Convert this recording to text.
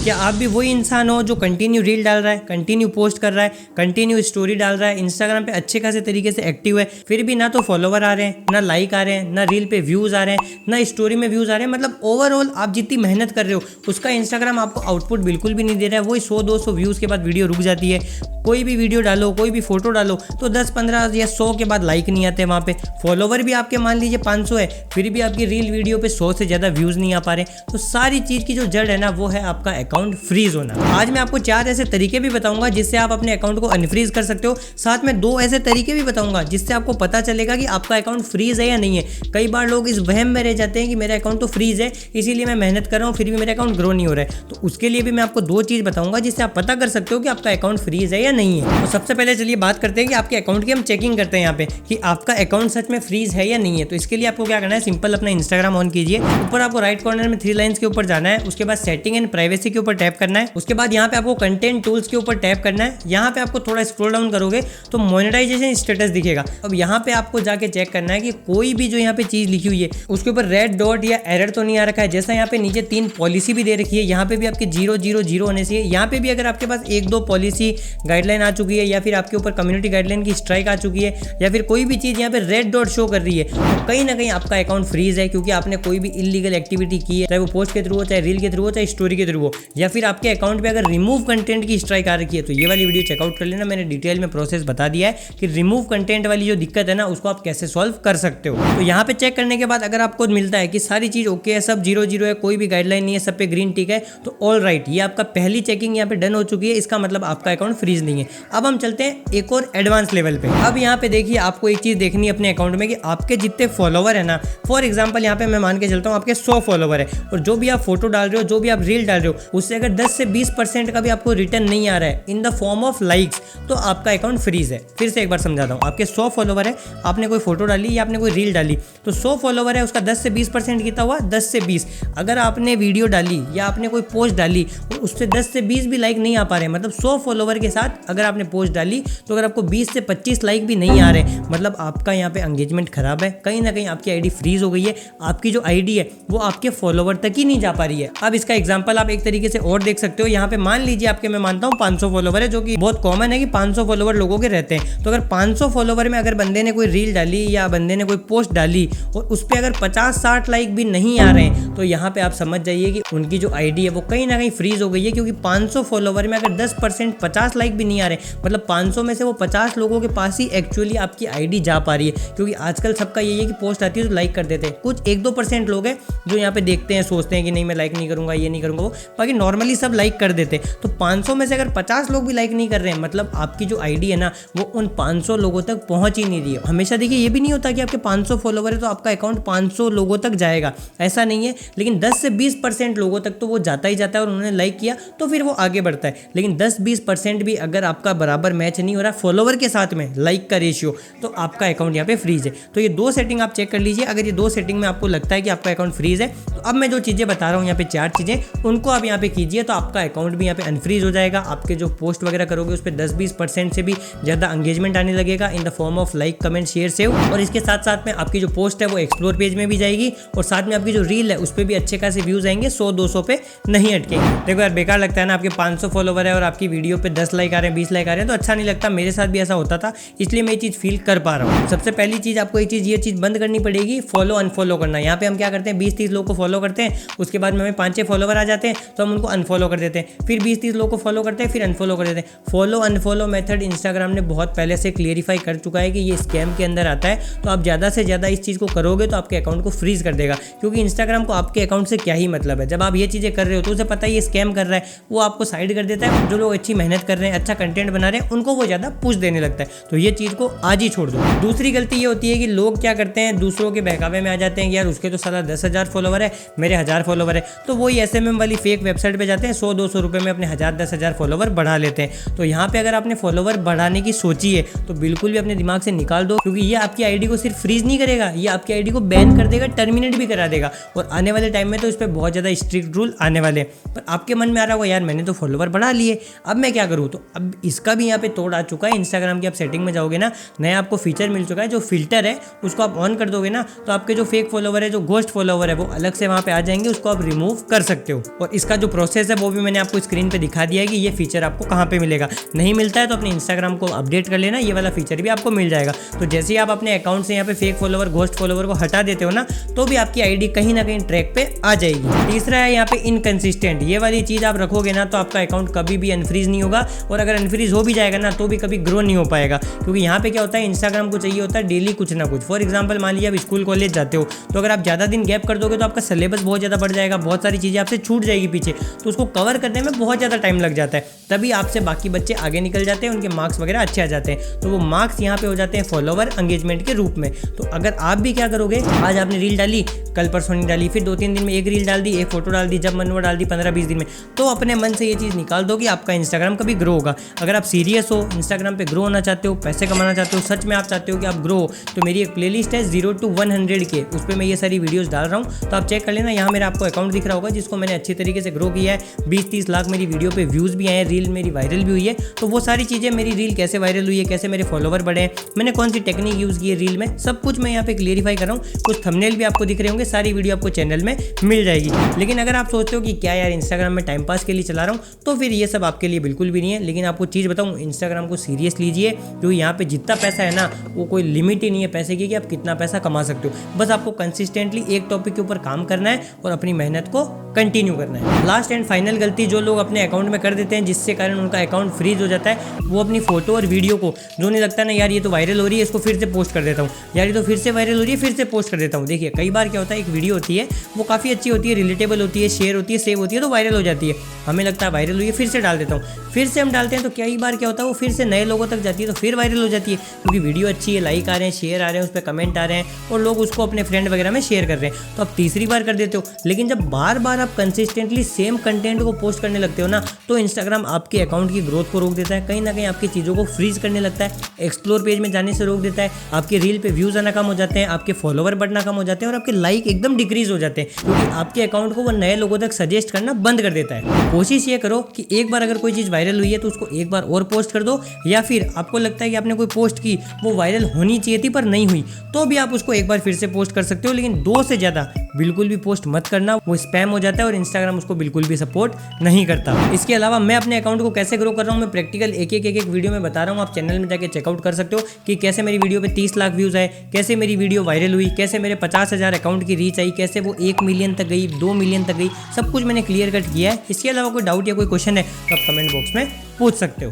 क्या आप भी वही इंसान हो जो कंटिन्यू रील डाल रहा है, कंटिन्यू पोस्ट कर रहा है, कंटिन्यू स्टोरी डाल रहा है, इंस्टाग्राम पे अच्छे खासे तरीके से एक्टिव है, फिर भी ना तो फॉलोवर आ रहे हैं, ना लाइक आ रहे हैं, ना रील पे व्यूज आ रहे हैं, ना स्टोरी में व्यूज आ रहे हैं। मतलब ओवरऑल आप जितनी मेहनत कर रहे हो उसका इंस्टाग्राम आपको आउटपुट बिल्कुल भी नहीं दे रहा है। वही 100-200 व्यूज के बाद वीडियो रुक जाती है। कोई भी वीडियो डालो, कोई भी फोटो डालो तो 10-15 या 100 के बाद लाइक नहीं आते वहाँ पे। फॉलोवर भी आपके मान लीजिए 500 है, फिर भी आपकी रील वीडियो पे 100 से ज़्यादा व्यूज़ नहीं आ पा रहे। तो सारी चीज़ की जो जड़ है ना वो है आपका अकाउंट फ्रीज होना। आज मैं आपको 4 ऐसे तरीके भी बताऊंगा जिससे आप अपने अकाउंट को अनफ्रीज कर सकते हो। साथ में 2 ऐसे तरीके भी बताऊंगा जिससे आपको पता चलेगा कि आपका अकाउंट फ्रीज है या नहीं है। कई बार लोग इस वहम में रह जाते हैं कि मेरा अकाउंट तो फ्रीज है, इसीलिए मैं मेहनत कर रहा हूँ फिर भी मेरा अकाउंट ग्रो नहीं हो रहा है। तो उसके लिए भी मैं आपको 2 चीज़ बताऊंगा जिससे आप पता कर सकते हो कि आपका अकाउंट फ्रीज है या नहीं है। तो सबसे पहले चलिए बात करते हैं कि आपके अकाउंट की हम चेकिंग करते हैं यहाँ पे कि आपका अकाउंट सच में फ्रीज है या नहीं है। तो इसके लिए आपको क्या करना है, सिंपल अपना इंस्टाग्राम ऑन कीजिए। ऊपर आपको राइट कॉर्नर में 3 लाइंस के ऊपर जाना है, उसके बाद सेटिंग एंड प्राइवेसी के ऊपर टैप करना है। उसके बाद यहाँ पे आपको कंटेंट टूल्स के ऊपर टैप करना है। यहाँ पे आपको थोड़ा स्क्रॉल डाउन करोगे तो मोनेटाइजेशन स्टेटस दिखेगा। अब यहाँ पे आपको जाके चेक करना है कि कोई भी जो यहाँ पे चीज लिखी हुई है उसके ऊपर रेड डॉट या एरर तो नहीं आ रखा है। जैसा यहाँ पे नीचे 3 पॉलिसी भी दे रखी है, यहाँ पे भी आपके 000 होने से यहाँ पे भी अगर आपके पास 1-2 पॉलिसी गाइडलाइन आ चुकी है या फिर आपके ऊपर कम्युनिटी गाइडलाइन की स्ट्राइक आ चुकी है या फिर कोई भी चीज़ यहाँ पे रेड डॉट शो कर रही है तो कहीं ना कहीं आपका अकाउंट फ्रीज है, क्योंकि आपने कोई भी इलीगल एक्टिविटी की है, चाहे वो पोस्ट के थ्रू हो, चाहे रील के थ्रू हो, चाहे स्टोरी के थ्रू हो, या फिर आपके अकाउंट पे अगर रिमूव कंटेंट की स्ट्राइक आ रखी है। तो ये वाली वीडियो चेकआउट कर लेना, मैंने डिटेल में प्रोसेस बता दिया है कि रिमूव कंटेंट वाली जो दिक्कत है ना उसको आप कैसे सॉल्व कर सकते हो। तो यहाँ पे चेक करने के बाद अगर आपको मिलता है कि सारी चीज़ ओके है, सब 0-0 है, कोई भी गाइडलाइन नहीं है, सब पे ग्रीन टिक है, तो ऑल राइट, ये आपका पहली चेकिंग यहाँ पे डन हो चुकी है। इसका मतलब आपका अकाउंट फ्रीज नहीं है। अब हम चलते हैं एक और एडवांस लेवल पे। अब यहाँ पे देखिए आपको एक चीज देखनी है अपने अकाउंट में कि आपके जितने फॉलोवर है ना, फॉर एग्जांपल यहाँ पे मैं मान के चलता हूँ आपके 100 फॉलोवर है और जो भी आप फोटो डाल रहे हो, जो भी आप रील डाल रहे हो, उससे अगर 10 से 20% का भी आपको रिटर्न नहीं आ रहा है in the form of likes, तो आपका अकाउंट फ्रीज है। फिर से एक बार समझाता हूँ, आपके 100 फॉलोवर है, आपने कोई फोटो डाली या आपने कोई रील डाली, तो 100 फॉलोवर है, उसका 10 से 20% कितना हुआ, 10 से 20। अगर आपने वीडियो डाली या आपने कोई पोस्ट डाली और उससे 10 से 20 भी लाइक नहीं आ पा रहे, मतलब 100 फॉलोवर के साथ अगर आपने पोस्ट डाली तो अगर आपको 20 से 25 लाइक भी नहीं आ रहे, मतलब आपका यहाँ पे एंगेजमेंट खराब है, कहीं ना कहीं आपकी आईडी फ्रीज हो गई है। आपकी जो आईडी है वो आपके फॉलोवर तक ही नहीं जा पा रही है। अब इसका एग्जांपल आप एक तरीके से और देख सकते हो। यहाँ पे मान लीजिए आपके, मैं मानता हूँ 500 फॉलोवर है, जो कि बहुत कॉमन है कि 500 फॉलोवर लोगों के रहते हैं। तो अगर 500 फॉलोवर में अगर बंदे ने कोई रील डाली या बंदे ने कोई पोस्ट डाली और उस पर अगर 50-60 लाइक भी नहीं आ रहे हैं, तो यहाँ पे आप समझ जाइए कि उनकी जो आईडी है वो कहीं ना कहीं फ्रीज हो गई है। क्योंकि 500 फॉलोवर में अगर 10% 50 लाइक भी नहीं आ रहे, मतलब 500 में से वो 50 लोगों के पास ही एक्चुअली आपकी आईडी जा पा रही है। क्योंकि आजकल सबका यही है कि पोस्ट आती है तो लाइक कर देते हैं। कुछ 1-2% लोग हैं जो यहाँ पे देखते हैं, सोचते हैं कि नहीं मैं लाइक नहीं करूंगा, ये नहीं करूंगा, वो बाकी नॉर्मली सब लाइक कर देते हैं। तो 500 में से अगर 50 लोग भी लाइक नहीं कर रहे हैं, मतलब आपकी जो आईडी है ना वो उन 500 लोगों तक पहुंच ही नहीं रही है। हमेशा देखिए ये भी नहीं होता कि आपके 500 फॉलोवर है तो आपका अकाउंट 500 लोगों तक जाएगा, ऐसा नहीं है। लेकिन 10 से 20% लोगों तक तो वो जाता ही जाता है और उन्होंने लाइक किया तो फिर वो आगे बढ़ता है। लेकिन 10-20% भी अगर आपका बराबर मैच नहीं हो रहा फॉलोवर के साथ में लाइक का रेशियो, तो आपका अकाउंट यहाँ पे फ्रीज है। तो ये 2 सेटिंग आप चेक कर लीजिए। अगर ये 2 सेटिंग में आपको लगता है कि आपका अकाउंट फ्रीज है, तो अब मैं जो चीज़ें बता रहा हूँ यहाँ पे 4 चीज़ें, उनको आप यहाँ पे कीजिए तो आपका अकाउंट भी यहाँ पे अनफ्रीज हो जाएगा। आपके जो पोस्ट वगैरह करोगे उस पर 10-20% से भी ज़्यादा एंगेजमेंट आने लगेगा in the form of like, comment, share, save. और इसके साथ साथ में आपकी जो पोस्ट है वो एक्सप्लोर पेज में भी जाएगी और साथ में आपकी जो रील है उस पर भी अच्छे खासे व्यूज आएंगे, 100-200 पे नहीं अटकेंगे। देखो यार बेकार लगता है ना, आपके 500 फॉलोवर है और आपकी वीडियो पे 10 लाइक आ रहे हैं, 20 लाइक आ रहे हैं, तो अच्छा नहीं लगता। मेरे साथ भी ऐसा होता था, इसलिए मैं ये चीज़ फील कर पा रहा हूँ। सबसे पहली चीज़ आपको ये चीज़ बंद करनी पड़ेगी, फॉलो अनफॉलो करना। यहाँ पे हम क्या करते हैं, 20-30 लोग को फॉलो करते हैं, उसके बाद में हमें 5-6 फॉलोवर आ जाते हैं तो हम उनको अनफॉलो कर देते हैं। फिर 20-30 लोग को फॉलो करते हैं, फिर अनफॉलो कर देते हैं। फॉलो अनफॉलो मेथड इंस्टाग्राम ने बहुत पहले से क्लियरिफाई कर चुका है कि ये स्कैम के अंदर आता है। तो आप ज़्यादा से ज़्यादा इस चीज़ को करोगे तो आपके अकाउंट को फ्रीज कर देगा, क्योंकि इंस्टाग्राम को आपके अकाउंट से क्या ही मतलब है। जब आप ये चीज़ें कर रहे हो तो उसे पता है ये स्कैम कर रहा है, वो आपको साइड कर देता है। जो लोग अच्छी मेहनत कर रहे हैं, अच्छा कंटेंट बना रहे हैं, उनको वो ज़्यादा पुश देने लगता है। तो ये चीज़ को आज ही छोड़ दो। दूसरी गलती ये होती है कि लोग क्या करते हैं, दूसरों के बहकावे में आ जाते हैं कि यार उसके तो साला 10,000 फॉलोवर है, मेरे 1000 फॉलोवर है, तो वही SMM वाली फेक वेबसाइट पे जाते हैं, 100-200 रुपये में अपने 1000-10,000 फॉलोवर बढ़ा लेते हैं। तो यहाँ पे अगर आपने फॉलोवर बढ़ाने की सोची है तो बिल्कुल भी अपने दिमाग से निकाल दो, क्योंकि ये आपकी आईडी को सिर्फ फ्रीज नहीं करेगा, ये आपकी आईडी को बैन कर देगा, टर्मिनेट भी करा देगा। और आने वाले टाइम में तो इस पर बहुत ज़्यादा स्ट्रिक्ट रूल आने वाले हैं। पर आपके मन में आ रहा होगा यार मैंने तो फॉलोवर बढ़ा लिए, अब मैं क्या करूँ? तो अब इसका भी यहाँ पे तोड़ आ चुका है। इंस्टाग्राम की आप सेटिंग में जाओगे ना, नया आपको फीचर मिल चुका है, जो फिल्टर है उसको आप ऑन कर दोगे ना, तो आपके जो फेक फॉलोवर है, जो घोस्ट फॉलोवर है, वो अलग से वहाँ पे आ जाएंगे, उसको आप रिमूव कर सकते हो। और इसका जो प्रोसेस है वो भी मैंने आपको स्क्रीन पे दिखा दिया है कि ये फीचर आपको कहाँ पे मिलेगा। नहीं मिलता है तो अपने इंस्टाग्राम को अपडेट कर लेना, ये वाला फीचर भी आपको मिल जाएगा। तो जैसे ही आप अपने अकाउंट से यहाँ पे फेक फॉलोवर, घोस्ट फॉलोवर को हटा देते हो ना, तो भी आपकी आईडी कहीं ना कहीं ट्रैक पे आ जाएगी। तीसरा है यहाँ पे इनकंसिस्टेंट। ये वाली चीज आप रखोगे ना तो आपका अकाउंट कभी भी अनफ्रीज नहीं होगा, और अगर अनफ्रीज हो भी जाएगा ना तो भी कभी ग्रो नहीं हो पाएगा। क्योंकि यहाँ पे क्या होता है, इंस्टाग्राम को चाहिए होता है डेली कुछ ना कुछ। फॉर एग्जाम्पल मान लीजिए आप स्कूल कॉलेज जाते हो, तो अगर आप ज़्यादा दिन गैप कर दोगे तो आपका सिलेबस बहुत ज़्यादा बढ़ जाएगा, बहुत सारी चीज़ें आपसे छूट जाएगी पीछे, तो उसको कवर करने में बहुत ज़्यादा टाइम लग जाता है। तभी आपसे बाकी बच्चे आगे निकल जाते हैं, उनके मार्क्स वगैरह अच्छे आ जाते हैं, तो वो मार्क्स यहाँ पे हो जाते हैं फॉलोवर एंगेजमेंट के रूप में। तो अगर आप भी क्या करोगे, आज आपने रील डाली, कल परसों नहीं डाली, फिर 2-3 दिन में एक रील डाल दी, एक फोटो डाल दी, जब मन वो डाल दी 15-20 दिन में, तो अपने मन से ये चीज़ निकाल दो कि आपका इंस्टाग्राम कभी ग्रो होगा। अगर आप सीरियस हो, इंस्टाग्राम पे ग्रो होना चाहते हो, पैसे कमाना चाहते हो, सच में आप चाहते हो कि आप ग्रो हो, तो मेरी एक प्लेलिस्ट है 0 to 100 के, उस पर मैं ये सारी वीडियोस डाल रहा हूँ, तो आप चेक कर लेना। यहाँ मेरा आपको अकाउंट दिख रहा होगा जिसको मैंने अच्छी तरीके से ग्रो किया है। 20-30 लाख मेरी वीडियो पे व्यूज़ भी आए हैं, रील मेरी वायरल भी हुई है। तो वो सारी चीज़ें, मेरी रील कैसे वायरल हुई है, कैसे मेरे फॉलोवर बढ़े हैं, मैंने कौन सी टेक्निक यूज़ की है रील में, सब कुछ मैं यहाँ पे क्लियरिफाई कर रहा हूँ। कुछ थंबनेल भी आपको दिख रहे होंगे, सारी वीडियो आपको चैनल में मिल जाएगी। लेकिन अगर आप सोचते हो कि क्या यार इंस्टाग्राम में टाइम पास के लिए चला रहा हूँ, तो फिर ये सब आपके लिए बिल्कुल भी नहीं है। लेकिन आपको चीज़ बताऊँ, इंस्टाग्राम को सीरियस लीजिए, क्योंकि यहाँ पे जितना पैसा है ना, वो कोई लिमिट ही नहीं है पैसे की कि आप कितना पैसा कमा सकते हो। बस आपको कंसिस्टेंटली एक टॉपिक के ऊपर काम करना है और अपनी मेहनत को कंटिन्यू करना है। लास्ट एंड फाइनल गलती जो लोग अपने अकाउंट में कर देते हैं, जिससे कारण उनका अकाउंट फ्रीज हो जाता है, वो अपनी फोटो और वीडियो को, जो नहीं लगता ना यार ये तो वायरल हो रही है, इसको फिर से पोस्ट कर देता हूँ, यार ये तो फिर से वायरल हो रही है, फिर से पोस्ट कर देता हूँ। देखिए कई बार क्या होता है, एक वीडियो होती है वो काफ़ी अच्छी होती है, रिलेटेबल होती है, शेयर होती है, सेव होती है, तो वायरल हो जाती है। हमें लगता है वायरल हुई है, फिर से डाल देता हूँ, फिर से हम डालते हैं, तो कई बार क्या होता है वो फिर से नए लोगों तक जाती है, तो फिर वायरल हो जाती है, क्योंकि वीडियो अच्छी है, लाइक आ रहे हैं, शेयर आ रहे हैं, उस पर कमेंट आ रहे हैं, और लोग उसको अपने फ्रेंड वगैरह में शेयर कर रहे हैं, तो आप तीसरी बार कर देते हो। लेकिन जब बार बार आप कंसिस्टेंटली सेम कंटेंट को पोस्ट करने लगते हो ना, तो इंस्टाग्राम आपके अकाउंट की ग्रोथ को रोक देता है, कहीं ना कहीं आपकी चीज़ों को फ्रीज करने लगता है, एक्सप्लोर पेज में जाने से रोक देता है, आपके रील पे व्यूज आना कम हो जाते हैं, आपके फॉलोवर बढ़ना कम हो जाते हैं, और आपके लाइक एकदम डिक्रीज हो जाते हैं, क्योंकि आपके अकाउंट को वो नए लोगों तक सजेस्ट करना बंद कर देता है। कोशिश ये करो कि एक बार अगर कोई चीज़ वायरल हुई है तो उसको एक बार और पोस्ट कर दो, या फिर आपको लगता है कि आपने कोई पोस्ट की वो वायरल होनी चाहिए थी पर नहीं हुई, तो भी आप उसको एक बार फिर से पोस्ट कर सकते हो। लेकिन 2 से ज़्यादा बिल्कुल भी पोस्ट मत करना, वो स्पैम हो जाता है और इंस्टाग्राम उसको बिल्कुल भी सपोर्ट नहीं करता। इसके अलावा मैं अपने अकाउंट को कैसे ग्रो कर रहा हूँ, मैं प्रैक्टिकल एक वीडियो में बता रहा हूँ, आप चैनल में जाके चेकआउट कर सकते हो कि कैसे मेरी वीडियो पे 30 लाख व्यूज़ आए, कैसे मेरी वीडियो वायरल हुई, कैसे मेरे 50,000 अकाउंट की रीच आई, कैसे वो 1 मिलियन तक गई, 2 मिलियन तक गई, सब कुछ मैंने क्लियर कट किया है। इसके अलावा कोई डाउट या कोई क्वेश्चन है तो आप कमेंट बॉक्स में पूछ सकते हो।